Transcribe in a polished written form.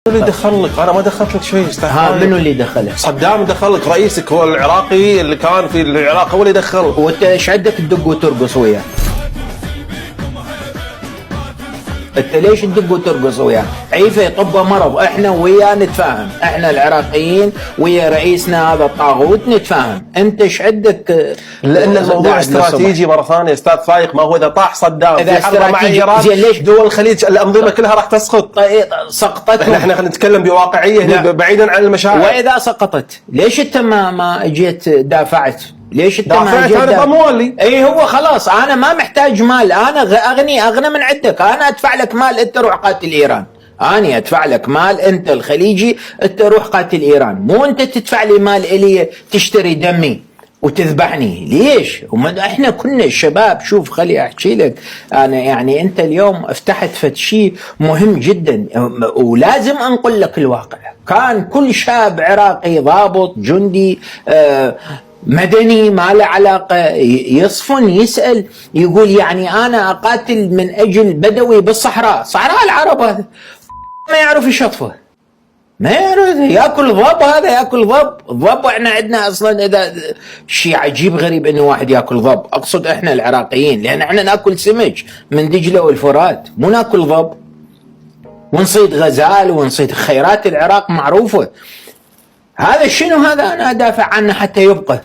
اللي دخل لك؟ انا ما دخلت لك شيء استاذ. منو اللي دخلك؟ صدام دخل لك، رئيسك هو العراقي اللي كان في العراق هو اللي دخل. وانت ايش عندك تدق وترقص وياه؟ انت ليش تدق وترقص وياه؟ عيفه يطبه مرض، احنا وياه نتفاهم، احنا العراقيين ويا رئيسنا هذا الطاغوت نتفاهم، انت ايش عندك؟ لان الموضوع استراتيجي مره ثانيه استاذ فايق. ما هو اذا طاح صدام إذا في حرب مع ايران دول الخليج الانظمه كلها راح تسقط. سقطت. احنا نتكلم بواقعيه بعيدا عن المشاعر. واذا سقطت ليش انت ما اجيت دافعت؟ ليش انت ما جيت دافعت؟ اموالي. اي هو خلاص انا ما محتاج مال، انا اغنى من عندك، انا ادفع لك مال انت روح قاتل ايران، اني ادفع لك مال انت الخليجي انت روح قاتل ايران، مو انت تدفع لي مال الي تشتري دمي وتذبحني. ليش؟ احنا كنا الشباب. شوف خلي احكي لك انا، يعني انت اليوم افتحت فد شيء مهم جدا ولازم انقل لك الواقع. كان كل شاب عراقي ضابط جندي مدني ما له علاقة يصفن يسأل يقول يعني أنا أقاتل من أجل بدوي بالصحراء، صحراء العرب هذا ما يعرف يشطفه، ما يعرف ياكل ضب، هذا ياكل ضب. الضب احنا عندنا اصلا اذا شيء عجيب غريب انه واحد ياكل ضب، اقصد احنا العراقيين، لان احنا ناكل سمك من دجله والفرات، مو ناكل ضب. ونصيد غزال ونصيد خيرات العراق معروفه. هذا شنو هذا؟ انا ادافع عنه حتى يبقى.